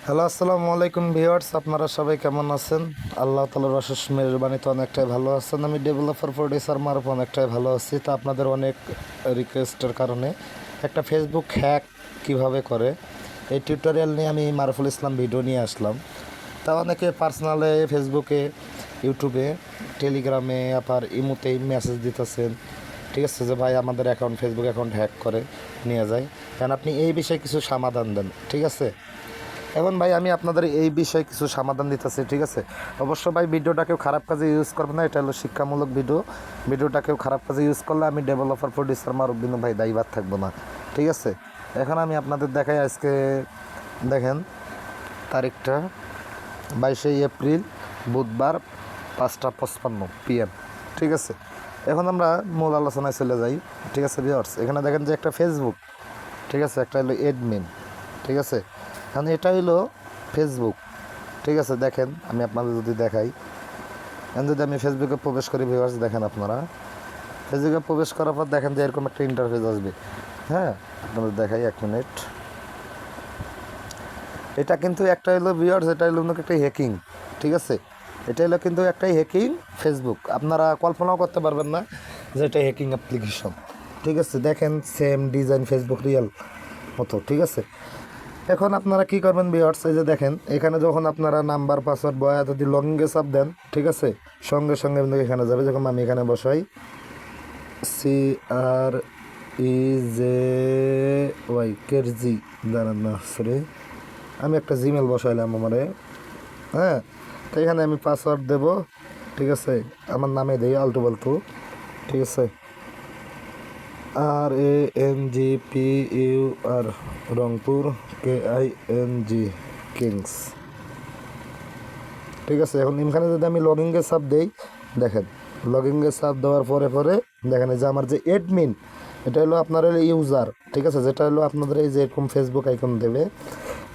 Hello, আসসালামু আলাইকুম viewers. আপনারা সবাই কেমন আছেন? আল্লাহ তাআলার অশেষ মেহেরবানিতে অনেকটাই ভালো আছেন। আমি ডেভেলপার প্রডিউসার মারুফ অনেকটাই ভালো আছি। তো আপনাদের অনেক রিকোয়েস্টের কারণে একটা ফেসবুক হ্যাক কিভাবে করে এই টিউটোরিয়াল নিয়ে আমি মারুফুল ইসলাম ভিডিও নিয়ে আসলাম। তা অনেকে পার্সোনালে ফেসবুকে, ইউটিউবে, টেলিগ্রামে, আবার ইমোতেই মেসেজ দিতেছেন, ঠিক আছে, যে ভাই আমাদের অ্যাকাউন্ট, ফেসবুক অ্যাকাউন্ট হ্যাক করে নিয়ে যায়। কারণ আপনি এই বিষয়ে কিছু সমাধান দেন, ঠিক আছে। এখন ভাই আমি আপনাদের এই বিষয়ে কিছু সমাধান দিতেছি, ঠিক আছে। অবশ্য ভাই ভিডিওটা কেউ খারাপ কাজে ইউজ করবে না, এটা হলো শিক্ষামূলক ভিডিও। ভিডিওটা কেউ খারাপ কাজে ইউজ করলে আমি ডেভেলপার প্রডিউসার মারুফ বিনু ভাই দায়ীবাদ থাকবো না, ঠিক আছে। এখন আমি আপনাদের দেখাই, আজকে দেখেন তারিখটা 22 এপ্রিল, বুধবার, 5:55 PM, ঠিক আছে। এখন আমরা মূল আলোচনায় চলে যাই, ঠিক আছে ভিউয়ার্স। এখানে দেখেন যে একটা ফেসবুক, ঠিক আছে, একটা হলো এডমিন, ঠিক আছে। এখন এটা হলো ফেসবুক, ঠিক আছে। দেখেন আমি আপনাদের যদি দেখাই, এখন যদি আমি ফেসবুকে প্রবেশ করি ভিউয়ার্স, দেখেন আপনারা ফেসবুকে প্রবেশ করার পর দেখেন যে এরকম একটা ইন্টারফেস আসবে। হ্যাঁ, আপনাদের দেখাই 1 মিনিট। এটা কিন্তু একটা হলো ভিউয়ার্স, এটা হলো একটা হ্যাকিং, ঠিক আছে। এটা হলো কিন্তু একটাই হ্যাকিং ফেসবুক। আপনারা কল্পনাও করতে পারবেন না যে এটা হ্যাকিং অ্যাপ্লিকেশন, ঠিক আছে। দেখেন সেম ডিজাইন ফেসবুক রিয়েল মতো, ঠিক আছে। এখন আপনারা কি করবেন ভিউয়ার্স, এই যে দেখেন এখানে যখন আপনারা নাম্বার, পাসওয়ার্ড, বয়া যদি লগইনে চাপ দেন, ঠিক আছে, সঙ্গে সঙ্গে কিন্তু এখানে যাবে। যখন আমি এখানে বসাই CREJY কেরজি, দাঁড়ান না সরি, আমি একটা জিমেল বসাইলাম আমারে। হ্যাঁ, তো এখানে আমি পাসওয়ার্ড দেব, ঠিক আছে। আমার নামে দেই আলটু বালটু, ঠিক আছে। RANGPUR, রংপুর, KING, কিংস, ঠিক আছে। এখন এখানে যদি আমি লগইনে চাপ দেই, দেখেন লগইনে চাপ দেওয়ার পরে পরে দেখেন এই যে আমার যে এডমিন, এটা হলো আপনার হলো ইউজার, ঠিক আছে, যেটা হলো আপনাদের এই যে এরকম ফেসবুক আইকন দেবে।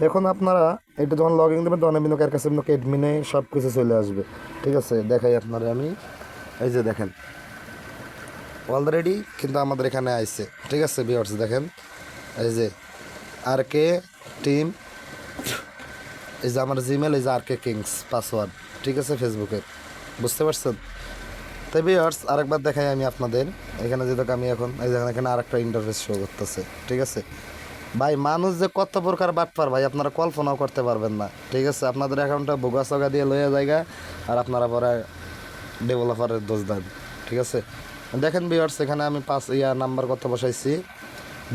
এখন আপনারা এটা যখন লগইন দেবেন তখন বিনোকের কাছে বিনোকে এডমিনে সব কিছু চলে আসবে, ঠিক আছে। দেখাই আপনারা আমি, এই যে দেখেন অলরেডি কিন্তু আমাদের এখানে আইছে, ঠিক আছে ভিউয়ার্স। দেখেন এই যে RK টিম, এই যে আমার জিমেল, এই যে RK কিংস পাসওয়ার্ড, ঠিক আছে, ফেসবুকের, বুঝতে পারছেন। তাই ভিউয়ার্স আরেকবার দেখাই আমি আপনাদের। এখানে যে দেখো আমি এখন এই দেখেন এখানে আরেকটা ইন্টারফেস শো করতেছে, ঠিক আছে। ভাই মানুষ যে কত প্রকার বাটপার ভাই আপনারা কল্পনাও করতে পারবেন না, ঠিক আছে। আপনাদের অ্যাকাউন্টটা বোগা চগা দিয়ে লইয়া জায়গা, আর আপনারা পরে ডেভেলপারের দোষ দেন, ঠিক আছে। দেখেন ভিউয়ার্স এখানে আমি নাম্বার কত বসাইছি,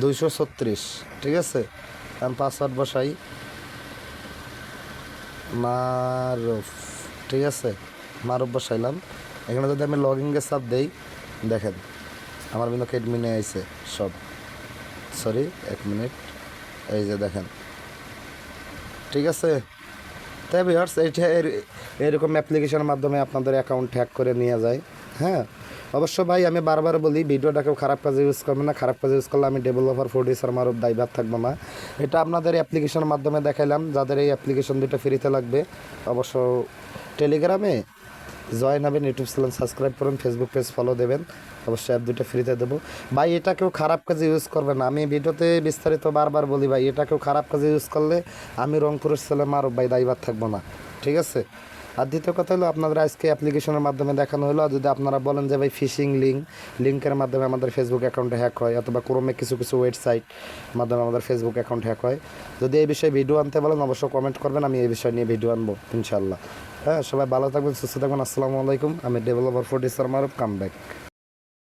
236, ঠিক আছে। আমি পাসওয়ার্ড বসাই মারুফ, ঠিক আছে, মারুফ বসাইলাম। এখানে যদি আমি লগইনে চাপ দেই, দেখেন আমার কিন্তু এডমিনে আইছে সব, সরি 1 মিনিট, এই যে দেখেন, ঠিক আছে। তাই ভিউয়ার্স এইটা এরকম অ্যাপ্লিকেশনের মাধ্যমে আপনাদের অ্যাকাউন্ট হ্যাক করে নিয়ে যায়। হ্যাঁ, অবশ্য ভাই আমি বারবার বলি ভিডিওটা কেউ খারাপ কাজে ইউজ করবে না। খারাপ কাজে ইউজ করলে আমি ডেভেলপার প্রডিউসার মারুফ দায়ভার থাকবো না। এটা আপনাদের অ্যাপ্লিকেশনের মাধ্যমে দেখাইলাম। যাদের এই অ্যাপ্লিকেশন দুটো ফ্রিতে লাগবে অবশ্য টেলিগ্রামে জয়েন হবেন, ইউটিউব চ্যানেল সাবস্ক্রাইব করুন, ফেসবুক পেজ ফলো দেবেন, অবশ্যই অ্যাপ দুটো ফ্রিতে দেবো। ভাই এটা কেউ খারাপ কাজে ইউজ করবে না, আমি ভিডিওতে বিস্তারিত বারবার বলি ভাই এটা কেউ খারাপ কাজে ইউজ করলে আমি রংপুরের ছেলে মারুফ ভাই দায়ভার থাকবো না, ঠিক আছে। আর দ্বিতীয় কথা হলো আপনাদের আজকে অ্যাপ্লিকেশনের মাধ্যমে দেখানো হলো। যদি আপনারা বলেন যে ভাই ফিশিং লিঙ্কের মাধ্যমে আমাদের ফেসবুক অ্যাকাউন্টে হ্যাক হয়, অথবা ক্রোমে কিছু কিছু ওয়েবসাইট মাধ্যমে আমাদের ফেসবুক অ্যাকাউন্ট হ্যাক হয়, যদি এই বিষয়ে ভিডিও আনতে বলেন অবশ্যই কমেন্ট করবেন, আমি এই বিষয় নিয়ে ভিডিও আনবো ইনশাল্লাহ। হ্যাঁ, সবাই ভালো থাকবেন, সুস্থ থাকবেন। আসসালামু আলাইকুম। আমি ডেভেলপার প্রডিউসার মারুফ, কাম ব্যাক।